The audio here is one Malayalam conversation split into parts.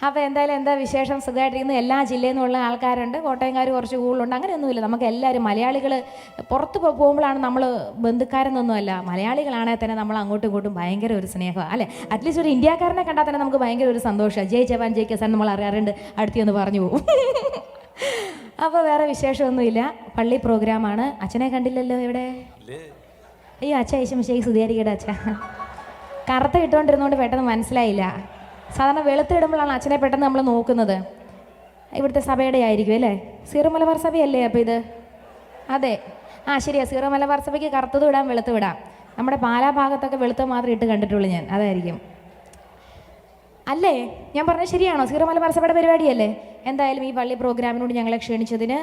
അപ്പോൾ എന്തായാലും എന്താ വിശേഷം? സുഖമായിട്ടിരിക്കുന്നു. എല്ലാ ജില്ലയിൽ നിന്നുള്ള ആൾക്കാരുണ്ട്, കോട്ടയംകാർ കുറച്ച് കൂടുതലുണ്ട്. അങ്ങനെയൊന്നുമില്ല, നമുക്ക് എല്ലാവരും മലയാളികൾ. പുറത്ത് പോകുമ്പോഴാണ് നമ്മൾ ബന്ധുക്കാരെന്നൊന്നുമല്ല, മലയാളികളാണെങ്കിൽ തന്നെ നമ്മൾ അങ്ങോട്ടും ഇങ്ങോട്ടും ഭയങ്കര ഒരു സ്നേഹമാണ് അല്ലേ. അറ്റ്ലീസ്റ്റ് ഒരു ഇന്ത്യക്കാരനെ കണ്ടാൽ തന്നെ നമുക്ക് ഭയങ്കര ഒരു സന്തോഷമാണ്. ജയ് ജവാൻ ജയ് കിസാൻ നമ്മൾ അറിയാറുണ്ട്, അടുത്തൊന്ന് പറഞ്ഞു പോകും. അപ്പോൾ വേറെ വിശേഷമൊന്നുമില്ല, പള്ളി പ്രോഗ്രാമാണ്. അച്ഛനെ കണ്ടില്ലല്ലോ ഇവിടെ. അയ്യോ അച്ഛ യേശുമിശിഹായ്ക്ക് സ്തുതിയായിരിക്കട്ടെ. അച്ഛ കറുത്ത ഇട്ടുകൊണ്ടിരുന്നതുകൊണ്ട് പെട്ടെന്ന് മനസ്സിലായില്ല. സാധാരണ വെളുത്തിടുമ്പോഴാണ് അച്ഛനെ പെട്ടെന്ന് നമ്മൾ നോക്കുന്നത്. ഇവിടുത്തെ സഭയുടെ ആയിരിക്കും അല്ലേ? സീറോ മലബാർ സഭയല്ലേ അപ്പോൾ ഇത്? അതെ, ശരിയാ. സീറോ മലബാർ സഭയ്ക്ക് കറുത്തത് വിടാം, വെളുത്ത് വിടാം. നമ്മുടെ പാലാ ഭാഗത്തൊക്കെ വെളുത്ത് മാത്രമേ ഇട്ട് കണ്ടിട്ടുള്ളൂ ഞാൻ, അതായിരിക്കും അല്ലേ? ഞാൻ പറഞ്ഞത് ശരിയാണോ? സീറോ മലബാർ സഭയുടെ പരിപാടിയല്ലേ? എന്തായാലും ഈ പള്ളി പ്രോഗ്രാമിനോട് ഞങ്ങളെ ക്ഷണിച്ചതിന്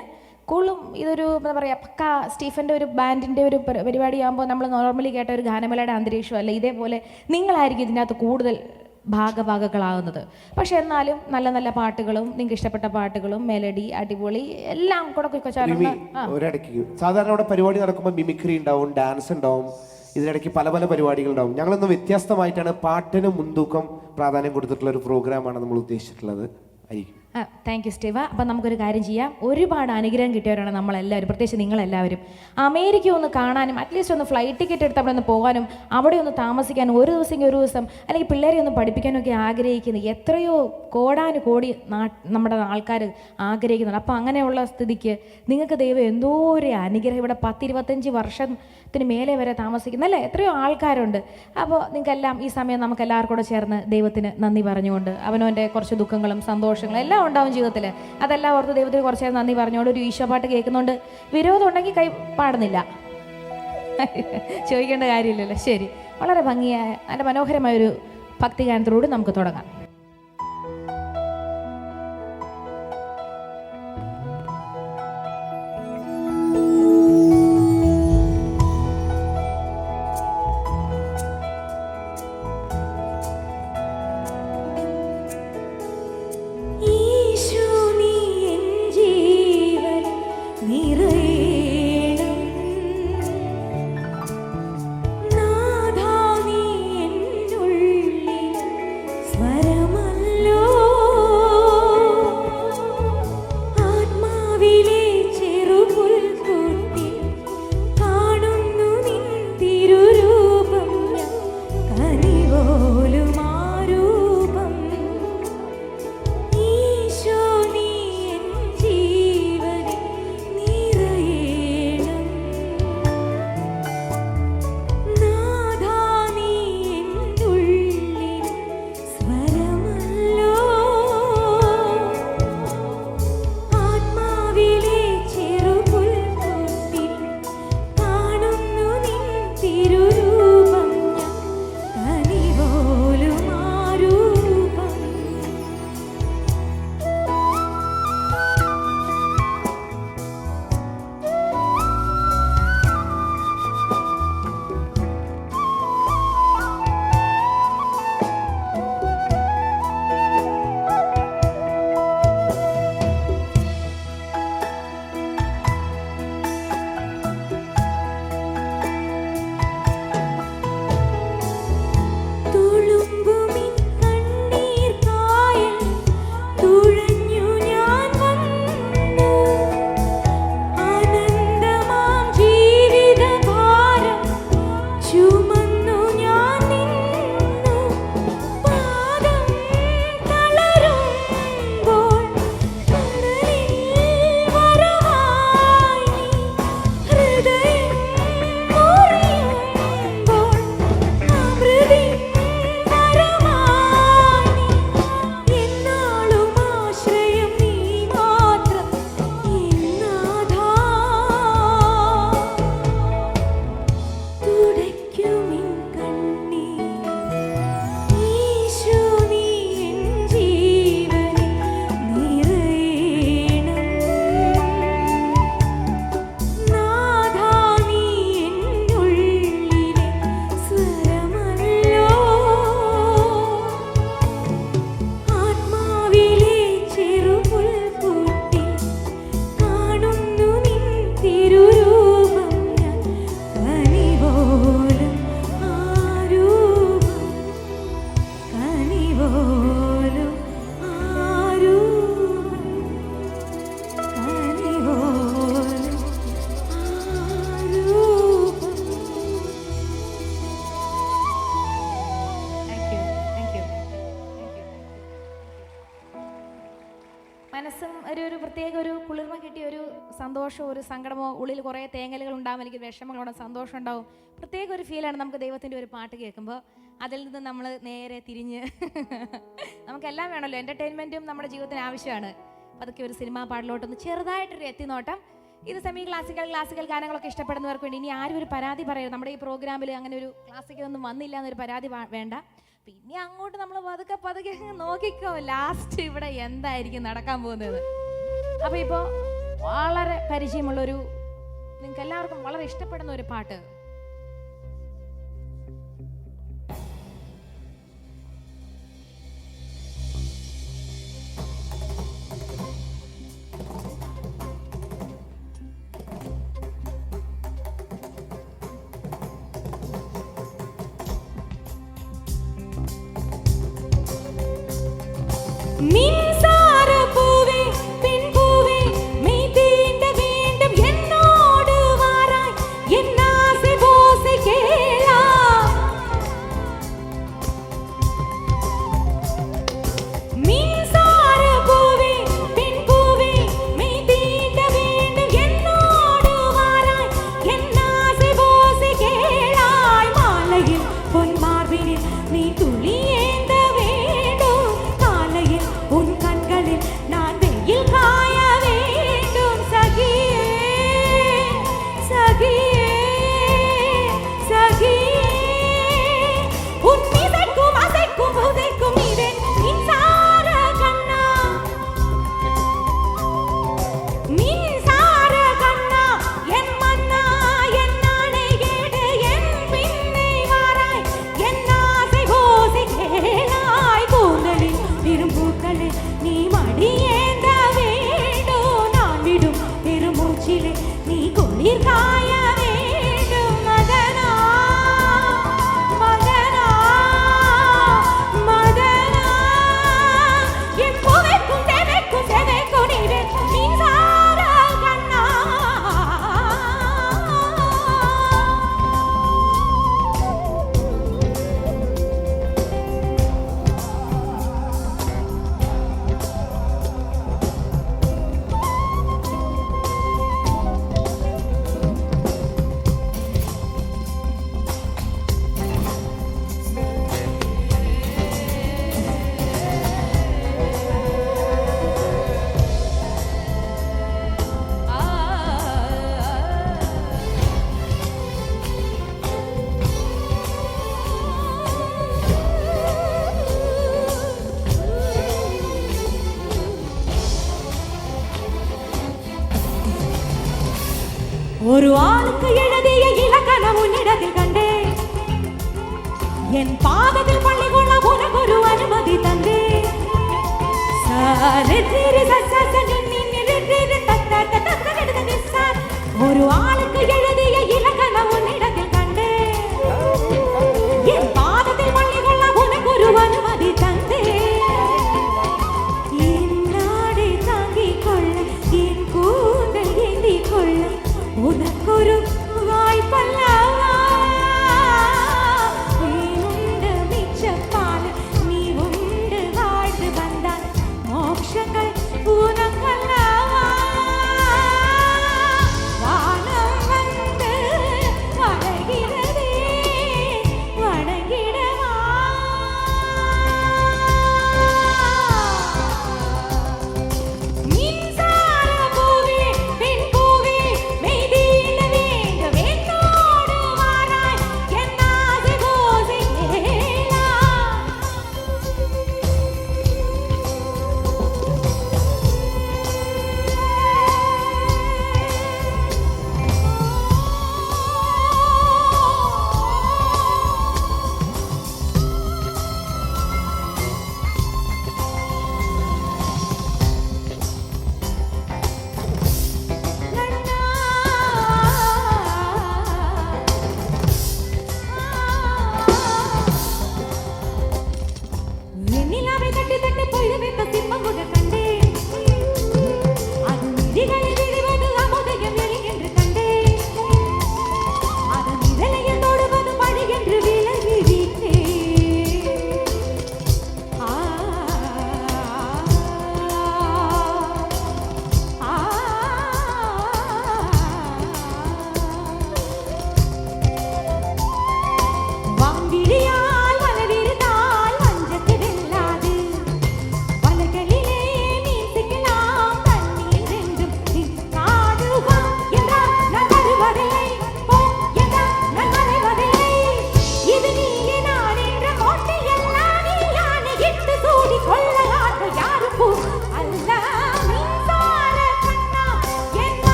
കൂടുതലും ഇതൊരു എന്താ പറയുക, പക്ക സ്റ്റീഫൻ്റെ ഒരു ബാൻഡിൻ്റെ ഒരു പരിപാടിയാകുമ്പോൾ നമ്മൾ നോർമലി കേട്ട ഒരു ഗാനമേളയുടെ അന്തരീക്ഷമല്ല. ഇതേപോലെ നിങ്ങളായിരിക്കും ഇതിനകത്ത് കൂടുതൽ ഭാഗഭാഗങ്ങളാകുന്നത്. പക്ഷെ എന്നാലും നല്ല നല്ല പാട്ടുകളും നിങ്ങൾക്ക് ഇഷ്ടപ്പെട്ട പാട്ടുകളും മെലഡി അടിപൊളി എല്ലാം കൂടെ കൊച്ചാറുണ്ട്. സാധാരണ ഇവിടെ പരിപാടി നടക്കുമ്പോൾ മിമിക്രി ഉണ്ടാവും, ഡാൻസ് ഉണ്ടാവും, ഇതിനിടയ്ക്ക് പല പല പരിപാടികൾ ഉണ്ടാവും. ഞങ്ങളൊന്ന് വ്യത്യസ്തമായിട്ടാണ് പാട്ടിന് മുൻതൂക്കം പ്രാധാന്യം കൊടുത്തിട്ടുള്ള ഒരു പ്രോഗ്രാമാണ് നമ്മൾ ഉദ്ദേശിച്ചിട്ടുള്ളത്. ആയിരിക്കും. താങ്ക് യു സ്റ്റീവ. അപ്പം നമുക്കൊരു കാര്യം ചെയ്യാം. ഒരുപാട് അനുഗ്രഹം കിട്ടിയവരാണ് നമ്മളെല്ലാവരും, പ്രത്യേകിച്ച് നിങ്ങളെല്ലാവരും. അമേരിക്ക ഒന്ന് കാണാനും അറ്റ്ലീസ്റ്റ് ഒന്ന് ഫ്ലൈറ്റ് ടിക്കറ്റ് എടുത്ത് അവിടെ ഒന്ന് പോകാനും അവിടെ ഒന്ന് താമസിക്കാനും ഒരു ദിവസം അല്ലെങ്കിൽ പിള്ളേരെ ഒന്ന് പഠിപ്പിക്കാനും ഒക്കെ ആഗ്രഹിക്കുന്നു എത്രയോ കോടാനുകോടി നമ്മുടെ ആൾക്കാർ ആഗ്രഹിക്കുന്നുണ്ട്. അപ്പോൾ അങ്ങനെയുള്ള സ്ഥിതിക്ക് നിങ്ങൾക്ക് ദൈവം എന്തോ ഒരു അനുഗ്രഹം, ഇവിടെ 10-25 വർഷത്തിന് മേലെ വരെ താമസിക്കുന്നല്ലേ എത്രയോ ആൾക്കാരുണ്ട്. അപ്പോൾ നിങ്ങൾക്കെല്ലാം ഈ സമയം നമുക്ക് എല്ലാവർക്കും കൂടെ ചേർന്ന് ദൈവത്തിന് നന്ദി പറഞ്ഞുകൊണ്ട് അവനവൻ്റെ കുറച്ച് ദുഃഖങ്ങളും സന്തോഷങ്ങളും എല്ലാം ഉണ്ടാവും ജീവിതത്തിൽ, അതെല്ലാം ഓർത്ത് ദൈവത്തിന് കുറച്ച് നന്ദി പറഞ്ഞുകൊണ്ട് ഒരു ഈശോ പാട്ട് കേൾക്കുന്നുണ്ട്. വിരോധം ഉണ്ടെങ്കിൽ കൈ പാടുന്നില്ല, ചോദിക്കേണ്ട കാര്യമില്ലല്ലോ. ശരി, വളരെ ഭംഗിയായ നല്ല മനോഹരമായൊരു ഭക്തിഗാനത്തിലൂടെ നമുക്ക് തുടങ്ങാം. സ്വര മനസ്സും ഒരു പ്രത്യേക ഒരു കുളിർമ കിട്ടിയ ഒരു സന്തോഷമോ ഒരു സങ്കടമോ ഉള്ളിൽ കുറേ തേങ്ങലുകൾ ഉണ്ടാവും, എനിക്ക് വിഷമങ്ങളുണ്ട്, സന്തോഷം ഉണ്ടാവും. പ്രത്യേക ഒരു ഫീലാണ് നമുക്ക് ദൈവത്തിൻ്റെ ഒരു പാട്ട് കേൾക്കുമ്പോൾ. അതിൽ നിന്ന് നമ്മൾ നേരെ തിരിഞ്ഞ് നമുക്കെല്ലാം വേണമല്ലോ, എൻ്റർടൈൻമെൻറ്റും നമ്മുടെ ജീവിതത്തിന് ആവശ്യമാണ്. അതൊക്കെ ഒരു സിനിമാ പാട്ടിലോട്ടൊന്ന് ചെറുതായിട്ടൊരു എത്തിനോട്ടം. ഇത് സെമി ക്ലാസിക്കൽ ഗാനങ്ങളൊക്കെ ഇഷ്ടപ്പെടുന്നവർക്ക് വേണ്ടി ഇനി ആരും ഒരു പരാതി പറയരുത്. നമ്മുടെ ഈ പ്രോഗ്രാമിൽ അങ്ങനെ ഒരു ക്ലാസിക്കലൊന്നും വന്നില്ല എന്നൊരു പരാതി വേണ്ട. പിന്നെ അങ്ങോട്ട് നമ്മൾ പതുക്കെ നോക്കിക്കോ ലാസ്റ്റ് ഇവിടെ എന്തായിരിക്കും നടക്കാൻ പോകുന്നത്. അപ്പോൾ ഇപ്പോൾ വളരെ പരിചയമുള്ളൊരു, നിങ്ങൾക്ക് എല്ലാവർക്കും വളരെ ഇഷ്ടപ്പെടുന്ന ഒരു പാട്ട്. மின்சார பூவே பெண் பூவே மெய் தீண்ட வேண்டும் என்னோடு வாராய் என் ஆசை ஓசை கேளா. மின்சார பூவே பெண் பூவே மெய் தீண்ட வேண்டும் என்னோடு வாராய் என் ஆசை ஓசை கேளாய். மாலையில் பொன் மார்பினில் நீ துளி ஏந்த வேண்டும், காலையில் உன் கண்களில் நான் வெயில் காய வேண்டும். சகியே சகியே சகியே உன் மிசைக்கும் அசைக்கும் உதைக்கும் இதன் மின்சார கண்ணா, மின்சார கண்ணா என் மன்னா என் நாணை கேடு என் பின்னை வாராய் என் ஆசை ஓசை கேளாய். கூந்தலில் இரும்பூக்களே நீ மடி ஏந்த வேண்டும், நான் விடும் பெருமூச்சிலே நீ குளிர் காய வேண்டும். மதனா மதனா மதனா என் பூவைக்கும் தேவைக்கும் சேவைக்கும் நீவே மின்சார கண்ணா. ஒரு ஆளுக்கு எழுதிய இலக்கணம் உன்னிடத்தில் கண்டேன், என் பாதத்தில் பள்ளிகொள்ள உனக்கு ஒரு அனுமதி தந்தேன். ஒரு ஆளுக்கு எழுதிய இலக்கணம் உன்னிடத்தில் கண்டேன், என் பாதத்தில் பள்ளிகொள்ள உனக்கு ஒரு அனுமதி தந்தேன். என் நாடை தாங்கிக் கொள்ள என் கூந்தல் ஏந்திக் கொள்ள உனக்கொரு வாய்ப்பல்லவா. நீ உண்டு மிச்சப்பால் நீ உண்டு வாழ்ந்து வந்தால் மோட்சங்கள் உனக்கல்லவா. வானம் வந்த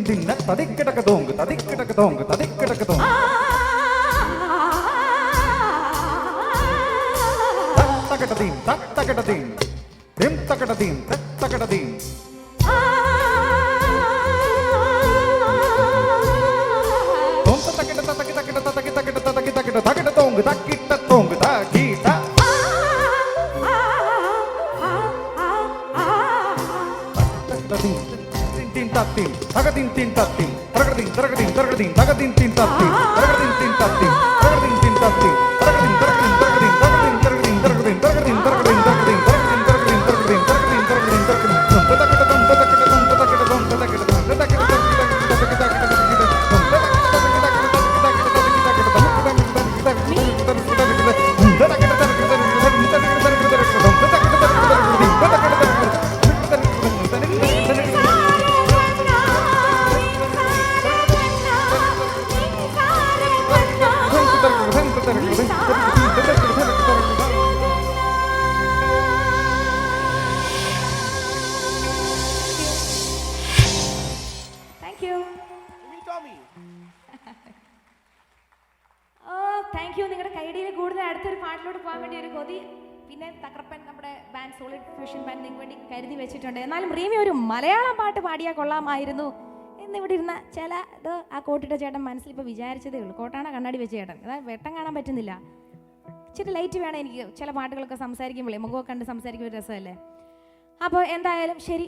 ദിന്ന തതിക്കിടക തോങ്ക് തതിക്കിടക തോങ്ക് തതിക്കിടക തോങ്ക് തക്കടതീം തക്കടതീം ദിം തക്കടതീം തക്കടതീം തോം തക്കിട തക്കിട തക്കിട തക്കിട തക്കിട തക്കിട തക്കിട തോങ്ക് തക്കിട തോങ്ക് തക്കിട Tin tagatin tin tatin taragatin taragatin taragatin tagatin tin tatin taragatin tin tatin taragatin tin tatin taragatin taragatin taragatin taragatin taragatin taragatin taragatin taragatin taragatin taragatin taragatin taragatin taragatin taragatin tatakata tatakata tatakata tatakata thank you. Oh thank you. നിങ്ങളുടെ കൈഡിയിൽ കൂടുതൽ അടുത്തൊരു പാട്ടിലോട്ട് പോകാൻ വേണ്ടി ഒരു കൊതി. പിന്നെ തകർപ്പൻ നമ്മുടെ ബാൻഡ് സോളിഡ് ഫ്യൂഷൻ ബാൻഡ് നിങ്ങൾക്ക് വേണ്ടി കരുതി വെച്ചിട്ടുണ്ട്. എന്നാലും റീമി ഒരു മലയാളം പാട്ട് പാടിയാൽ കൊള്ളാമായിരുന്നു എന്നിവിടെ ഇരുന്ന ചില ഇത് ആ കോട്ടിട്ട ചേട്ടൻ മനസ്സിൽ ഇപ്പോൾ വിചാരിച്ചതേ ഉള്ളൂ. കോട്ടാണ കണ്ണാടി വെച്ച ചേട്ടൻ, അതായത് വെട്ടം കാണാൻ പറ്റുന്നില്ല. ഇച്ചിരി ലൈറ്റ് വേണം എനിക്ക് ചില പാട്ടുകളൊക്കെ സംസാരിക്കുമ്പോഴേ, മുഖമൊക്കെ കണ്ട് സംസാരിക്കുമ്പോൾ ഒരു രസമല്ലേ. അപ്പോൾ എന്തായാലും ശരി,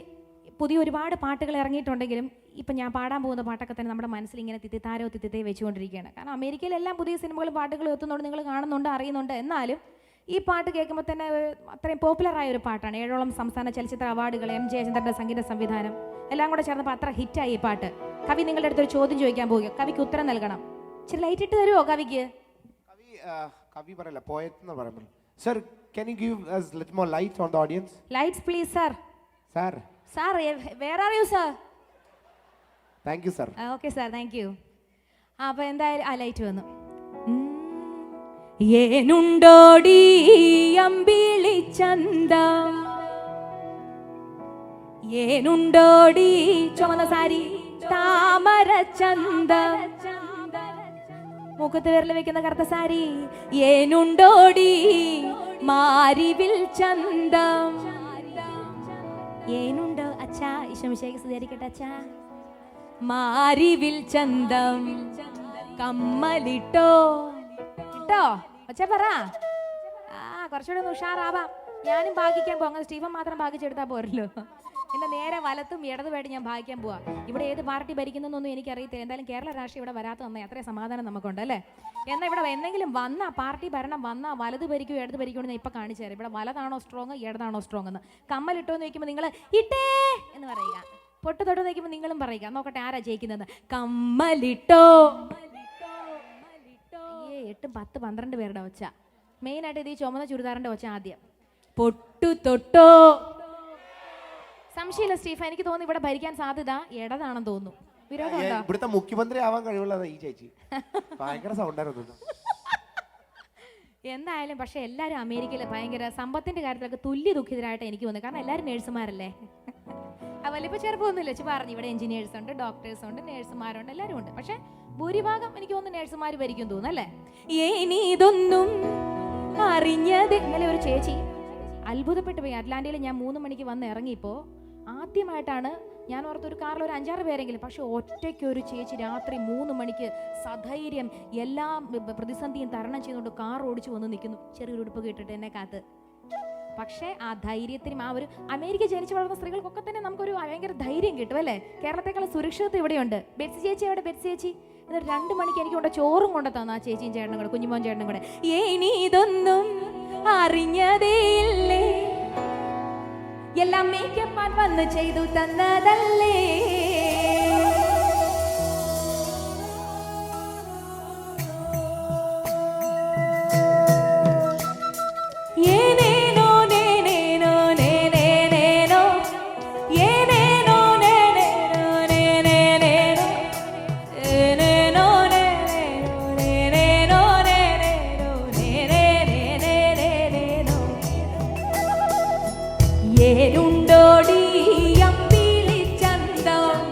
പുതിയ ഒരുപാട് പാട്ടുകൾ ഇറങ്ങിയിട്ടുണ്ടെങ്കിലും ഇപ്പം ഞാൻ പാടാൻ പോകുന്ന പാട്ടൊക്കെ തന്നെ നമ്മുടെ മനസ്സിൽ ഇങ്ങനെ തിത്തിത്താരോ തിത്തിത്തേ വെച്ചുകൊണ്ടിരിക്കുകയാണ്. കാരണം അമേരിക്കയിലെല്ലാം പുതിയ സിനിമകളും പാട്ടുകളും എത്തുന്നുണ്ട്, നിങ്ങൾ കാണുന്നുണ്ട്, അറിയുന്നുണ്ട്. എന്നാലും ഈ പാട്ട് കേൾക്കുമ്പോൾ തന്നെ അത്രയും പോപ്പുലറായ ഒരു പാട്ടാണ്. 7ഓളം സംസ്ഥാന ചലച്ചിത്ര അവാർഡുകൾ, എം ജയചന്ദ്രൻ്റെ സംഗീത സംവിധാനം എല്ലാം കൂടെ ചേർന്നപ്പോൾ അത്ര ഹിറ്റായി ഈ പാട്ട്. കവി നിങ്ങളുടെ അടുത്തൊരു ചോദ്യം ചോദിക്കാൻ പോവുക, കവിക്ക് ഉത്തരം നൽകണം. ഇച്ചിരി ലൈറ്റ് ഇട്ട് തരുമോ കവിക്ക്? കവി പറയല്ല, പോയറ്റ് എന്ന് പറയുമ്പോൾ. Sir, can you give us a little more light on the audience? Lights please sir. Sir. Sir, where are you sir? Thank you sir. Okay sir, thank you. അപ്പോൾ എന്തായാലും ആ ലൈറ്റ് വന്നു. ഏനുണ്ടോടി അമ്പിളി ചന്തം, ഏനുണ്ടോടി ചുമന്ന സാരി താമര ചന്തം, മൂക്കത്ത് വിരൽ വെക്കുന്ന കറുത്ത സാരി, ഏനുണ്ടോടി മാരിവിൽ ചന്തം, ഏനുണ്ടോ അച്ഛാ, ഈശോമിശിഹായ്ക്ക് സ്തുതിയായിരിക്കട്ടെ അച്ഛാ, മാരിവിൽ ചന്തം കമ്മലിട്ടോ ഇട്ടോ ഒച്ച പറ. കുറച്ചുകൂടെ ഒന്ന് ഉഷാറാവാം. ഞാനും ഭാഗിക്കാൻ പോവാം. അങ്ങനെ സ്റ്റീഫൻ മാത്രം ഭാഗിച്ചെടുത്താൽ പോരല്ലോ. എൻ്റെ നേരെ വലത്തും ഇടതുമായിട്ട് ഞാൻ ഭാഗിക്കാൻ പോവാം. ഇവിടെ ഏത് പാർട്ടി ഭരിക്കുന്നൊന്നും എനിക്കറിയത്തില്ല. എന്തായാലും കേരള രാഷ്ട്രീയം ഇവിടെ വരാത്ത നന്നായി, അത്രയും സമാധാനം നമുക്കുണ്ട് അല്ലേ. എന്നാൽ ഇവിടെ എന്തെങ്കിലും വന്നാൽ പാർട്ടി ഭരണം വന്നാൽ വലത് ഭരിക്കും ഇടത് ഭരിക്കുമെന്ന് ഞാൻ ഇപ്പം കാണിച്ചു തരാം. ഇവിടെ വലതാണോ സ്ട്രോങ് ഇടതാണോ സ്ട്രോങ് എന്ന്. കമ്മലിട്ടോ എന്ന് ചോദിക്കുമ്പോൾ നിങ്ങൾ ഇട്ടേ എന്ന് പറയുക, പൊട്ട് തൊട്ട് നോക്കുമ്പോൾ നിങ്ങളും പറയുക. നോക്കട്ടെ ആരാ ജയിക്കുന്നത്. കമ്മലിട്ടോ. 8, 10, 12 പേരുടെ ഒച്ച. മെയിനായിട്ട് ഇത് ഈ ചുമന്ന ചുരിദാറിൻ്റെ ഒച്ച ആദ്യം. പൊട്ടു തൊട്ടോ. സംശയമില്ല സ്റ്റീഫ, എനിക്ക് തോന്നുന്നു ഇവിടെ ഭരിക്കാൻ സാധ്യത ഇടതാണെന്ന് തോന്നുന്നു. വിരോധമുണ്ടോ? ഇവിടുത്തെ മുഖ്യമന്ത്രി ആവാൻ കഴിവുള്ളത് ഈ ചേച്ചി. ഭയങ്കര സൗണ്ടായിരുന്നു. എന്തായാലും പക്ഷെ എല്ലാവരും അമേരിക്കയിൽ ഭയങ്കര സമ്പത്തിന്റെ കാര്യത്തിലൊക്കെ തുല്യ ദുഃഖിതരായിട്ട് എനിക്ക് തോന്നുന്നു. കാരണം എല്ലാവരും നേഴ്സുമാരല്ലേ. വലിയ ചെറുപ്പമൊന്നുമില്ല. വെച്ച് പറഞ്ഞു ഇവിടെ എഞ്ചിനീയേഴ്സ് ഉണ്ട്, ഡോക്ടേഴ്സ് ഉണ്ട്, നേഴ്സുമാരുണ്ട്, എല്ലാവരും ഉണ്ട്. പക്ഷെ ഭൂരിഭാഗം എനിക്ക് തോന്നുന്നു നേഴ്സുമാർ ഭരിക്കും തോന്നുന്നു അല്ലേ. ഇതൊന്നും അറിഞ്ഞത് ഇന്നലെ ഒരു ചേച്ചി അത്ഭുതപ്പെട്ടു പോയി. അറ്റ്ലാന്റയിൽ ഞാൻ 3 മണിക്ക് വന്ന് ഇറങ്ങിയപ്പോൾ ആദ്യമായിട്ടാണ് ഞാൻ ഓർത്തൊരു കാറിൽ ഒരു 5-6 പേരെങ്കിലും, പക്ഷെ ഒറ്റയ്ക്ക് ഒരു ചേച്ചി രാത്രി 3 മണിക്ക് സധൈര്യം എല്ലാ പ്രതിസന്ധിയും തരണം ചെയ്തുകൊണ്ട് കാർ ഓടിച്ചു വന്ന് നിൽക്കുന്നു, ചെറിയൊരു ഉടുപ്പ് കേട്ടിട്ട് എന്നെ കാത്ത്. പക്ഷേ ആ ധൈര്യത്തിനും ആ ഒരു അമേരിക്ക ജനിച്ചു വളർന്ന സ്ത്രീകൾക്കൊക്കെ തന്നെ നമുക്കൊരു ഭയങ്കര ധൈര്യം കിട്ടും അല്ലേ. കേരളത്തെക്കാളും സുരക്ഷിതത്വം ഇവിടെയുണ്ട്. ബെറ്റ്സി ചേച്ചി എവിടെ? ബെറ്റ്സി ചേച്ചി എന്നിട്ട് 2 മണിക്ക് എനിക്ക് കൊണ്ട് ചോറും കൊണ്ട് തന്നു ആ ചേച്ചിയും ചേട്ടനും കൂടെ, കുഞ്ഞുമോൻ ചേട്ടനും കൂടെ. ഇതൊന്നും അറിഞ്ഞതേയില്ലേ, എല്ലാം മേക്കപ്പാൻ വന്ന് ചെയ്തു തന്നതല്ലേ. ഏനുണ്ടോടി അമ്പിളി ചന്തം,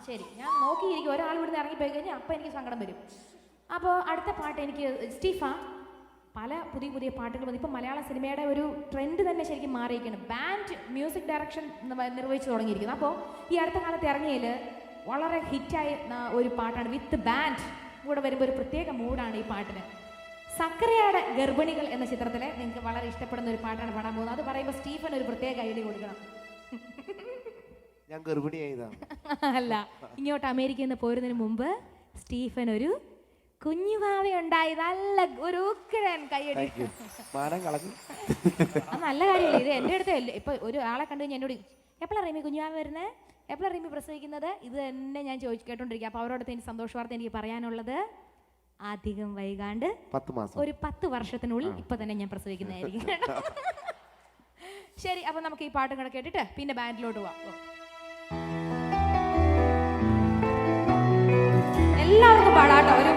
ശരി, ഞാൻ നോക്കിയിരിക്കും. ഒരാൾ ഇവിടുന്ന് ഇറങ്ങിപ്പോയി കഴിഞ്ഞാൽ അപ്പം എനിക്ക് സങ്കടം വരും. അപ്പോൾ അടുത്ത പാട്ട് എനിക്ക് സ്റ്റീഫ, പല പുതിയ പുതിയ പാട്ടുകൾ വന്നു. ഇപ്പം മലയാള സിനിമയുടെ ഒരു ട്രെൻഡ് തന്നെ ശരിക്കും മാറിയിരിക്കണം. ബാൻഡ് മ്യൂസിക് ഡയറക്ഷൻ നിർവഹിച്ചു തുടങ്ങിയിരിക്കുന്നു. അപ്പോൾ ഈ അടുത്ത കാലത്ത് ഇറങ്ങിയതിൽ വളരെ ഹിറ്റായ ഒരു പാട്ടാണ്. വിത്ത് ബാൻഡ് കൂടെ വരുമ്പോൾ ഒരു പ്രത്യേക മൂഡാണ് ഈ പാട്ടിന്. സക്കരയുടെ ഗർഭിണികൾ എന്ന ചിത്രത്തിലെ നിങ്ങൾക്ക് വളരെ ഇഷ്ടപ്പെടുന്ന ഒരു പാട്ടാണ് പാടാൻ പോകുന്നത്. അത് പറയുമ്പോൾ സ്റ്റീഫൻ ഒരു പ്രത്യേക ഐഡിയ കൊടുക്കണം. ഞാൻ ഗർഭിണിയായതാണ്. അല്ല, ഇങ്ങോട്ട് അമേരിക്കയിൽ നിന്ന് പോരുന്നതിന് മുമ്പ് സ്റ്റീഫൻ ഒരു കുഞ്ഞുഭാവ ഉണ്ടായി. നല്ല ഒരു ഉഗ്രൻ കൈയടി. മാനം കളഞ്ഞു. അത് നല്ല കാര്യമല്ലേ. ഇത് എൻ്റെ അടുത്ത് ഇപ്പൊ ഒരു ആളെ കണ്ടു കഴിഞ്ഞാൽ എന്നോട് എപ്പോഴാണ് റീമി കുഞ്ഞുഭാവ വരുന്നത്, എപ്പോഴാണ് റീമി പ്രസവിക്കുന്നത്, ഇത് തന്നെ ഞാൻ കേട്ടോണ്ടിരിക്കുക. അപ്പോൾ അവരോടത്ത് എനിക്ക് സന്തോഷ വാർത്ത എനിക്ക് പറയാനുള്ളത്, അധികം വൈകാണ്ട് 10 മാസം, ഒരു 10 വർഷത്തിനുള്ളിൽ ഇപ്പൊ തന്നെ ഞാൻ പ്രസവിക്കുന്നതായിരിക്കും. ശരി, അപ്പൊ നമുക്ക് ഈ പാട്ടും കൂടെ കേട്ടിട്ട് പിന്നെ ബാൻഡിലോട്ട് പോവാം. എല്ലാവർക്കും പാടാട്ടോ. ഒരു